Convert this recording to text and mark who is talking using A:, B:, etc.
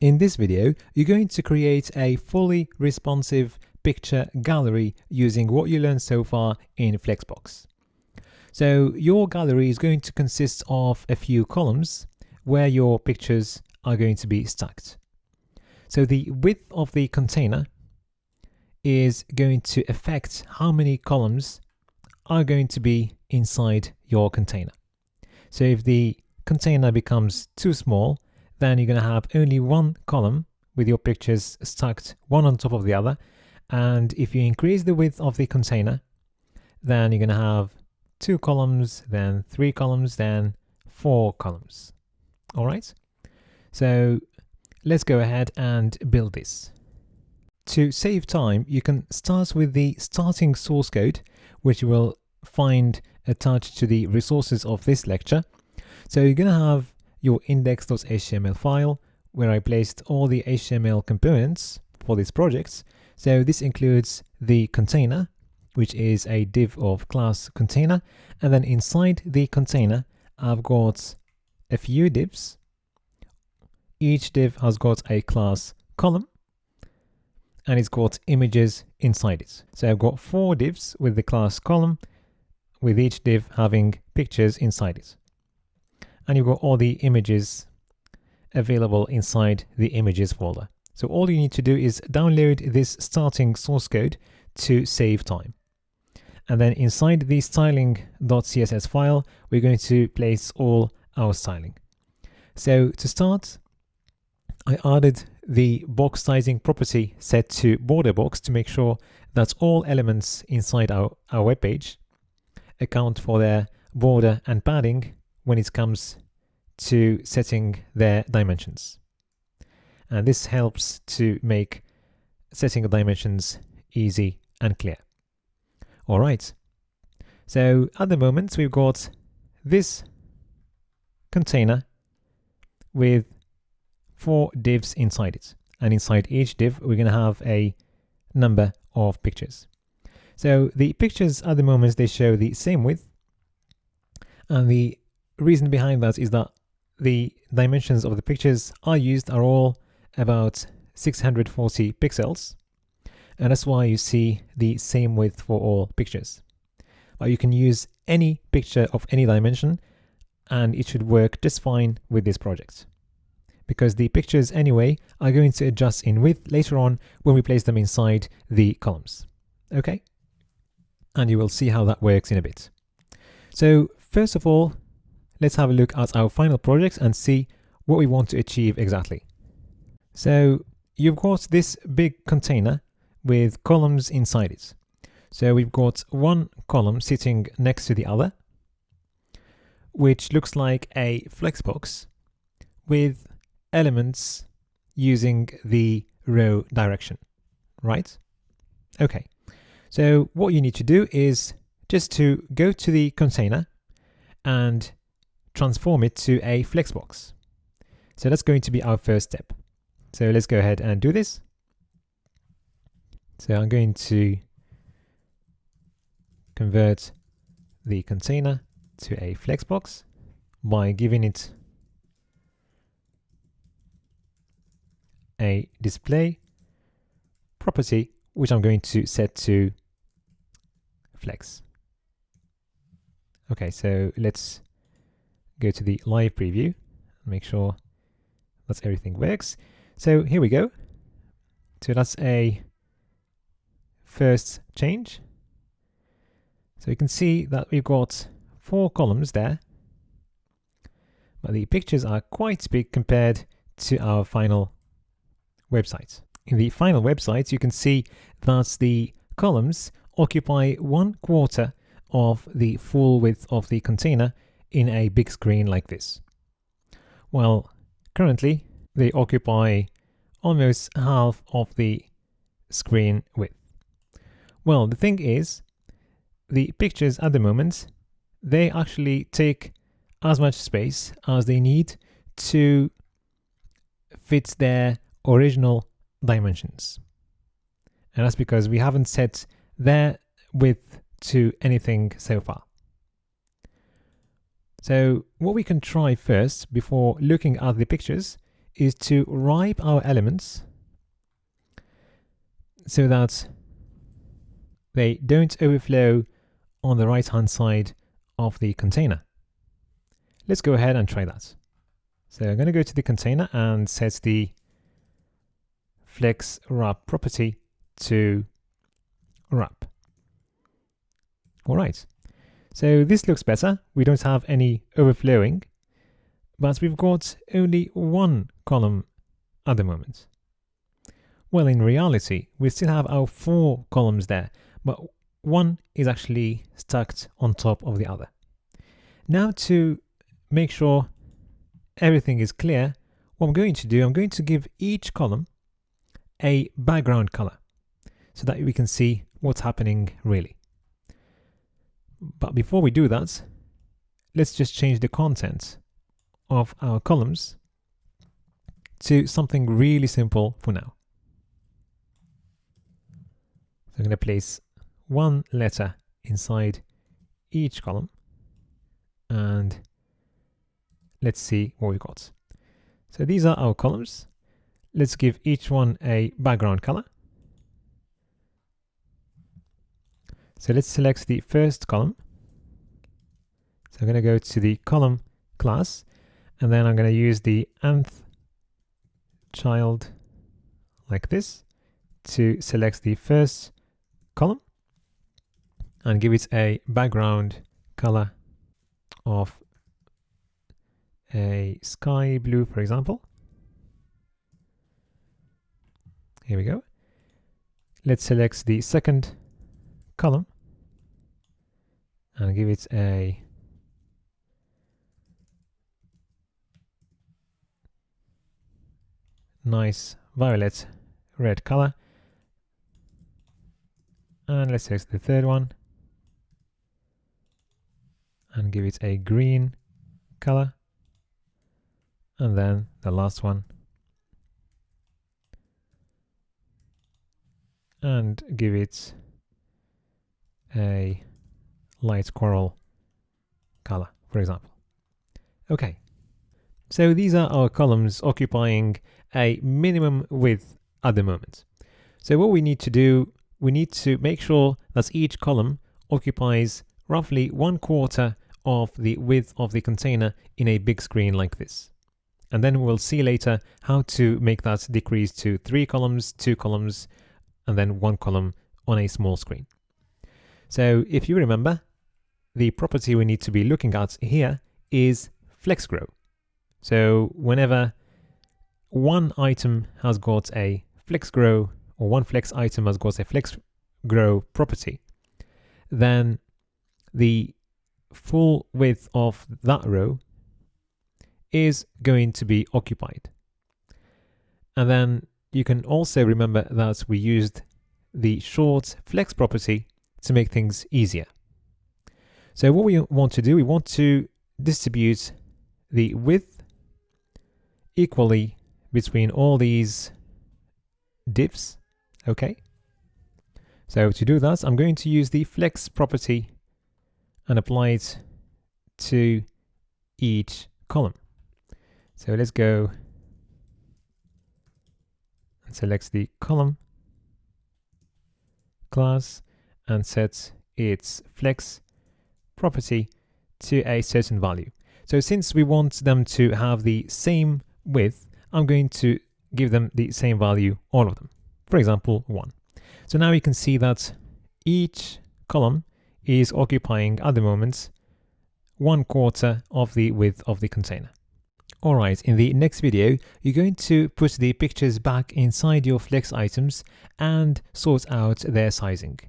A: In this video, you're going to create a fully responsive picture gallery using what you learned so far in Flexbox. So your gallery is going to consist of a few columns where your pictures are going to be stacked. So the width of the container is going to affect how many columns are going to be inside your container. So if the container becomes too small, then you're going to have only one column with your pictures stacked one on top of the other. And if you increase the width of the container, then you're going to have 2 columns, then 3 columns, then 4 columns. All right. So let's go ahead and build this. To save time, you can start with the starting source code, which you will find attached to the resources of this lecture. So you're going to have your index.html file where I placed all the HTML components for this project. So this includes the container, which is a div of class container. And then inside the container, I've got a few divs. Each div has got a class column and it's got images inside it. So I've got 4 divs with the class column, with each div having pictures inside it. And you've got all the images available inside the images folder. So all you need to do is download this starting source code to save time. And then inside the styling.css file, we're going to place all our styling. So to start, I added the box sizing property set to border box to make sure that all elements inside our web page account for their border and padding when it comes to setting their dimensions. And this helps to make setting the dimensions easy and clear. All right. So at the moment, we've got this container with 4 divs inside it. And inside each div, we're going to have a number of pictures. So the pictures at the moment, they show the same width. And the reason behind that is that the dimensions of the pictures are all about 640 pixels. And that's why you see the same width for all pictures. But you can use any picture of any dimension and it should work just fine with this project. Because the pictures anyway are going to adjust in width later on when we place them inside the columns. Okay? And you will see how that works in a bit. So first of all, let's have a look at our final project and see what we want to achieve exactly. So you've got this big container with columns inside it. So we've got one column sitting next to the other, which looks like a flexbox with elements using the row direction, right? Okay, so what you need to do is just to go to the container and transform it to a flexbox. So that's going to be our first step. So let's go ahead and do this. So I'm going to convert the container to a flexbox by giving it a display property, which I'm going to set to flex. Okay, so let's go to the live preview and make sure that everything works. So here we go. So that's a first change. So you can see that we've got 4 columns there, but the pictures are quite big compared to our final website. In the final website, you can see that the columns occupy 1/4 of the full width of the container in a big screen like this. Well, currently they occupy almost half of the screen width. Well, the thing is, the pictures at the moment, they actually take as much space as they need to fit their original dimensions. And that's because we haven't set their width to anything so far. So what we can try first before looking at the pictures is to wrap our elements so that they don't overflow on the right hand side of the container. Let's go ahead and try that. So I'm going to go to the container and set the flex wrap property to wrap. All right. So this looks better. We don't have any overflowing, but we've got only one column at the moment. Well, in reality, we still have our 4 columns there, but one is actually stacked on top of the other. Now, to make sure everything is clear, what I'm going to do, I'm going to give each column a background color so that we can see what's happening really. But before we do that, let's just change the content of our columns to something really simple for now. So I'm going to place one letter inside each column and let's see what we got. So these are our columns. Let's give each one a background color. So let's select the first column. So I'm going to go to the column class, and then I'm going to use the nth child like this to select the first column and give it a background color of a sky blue, for example. Here we go. Let's select the second column and give it a nice violet red color. And let's select the third one and give it a green color. And then the last one and give it a light coral color, for example. Okay, so these are our columns occupying a minimum width at the moment. So what we need to do, we need to make sure that each column occupies roughly 1/4 of the width of the container in a big screen like this. And then we'll see later how to make that decrease to 3 columns, 2 columns, and then 1 column on a small screen. So if you remember, the property we need to be looking at here is flex grow. So whenever one item has got a flex grow, or one flex item has got a flex grow property, then the full width of that row is going to be occupied. And then you can also remember that we used the short flex property to make things easier. So what we want to do, we want to distribute the width equally between all these divs. Okay. So to do that, I'm going to use the flex property and apply it to each column. So let's go and select the column class and set its flex property to a certain value. So since we want them to have the same width, I'm going to give them the same value, all of them. For example, 1. So now you can see that each column is occupying at the moment 1/4 of the width of the container. Alright, in the next video, you're going to put the pictures back inside your flex items and sort out their sizing.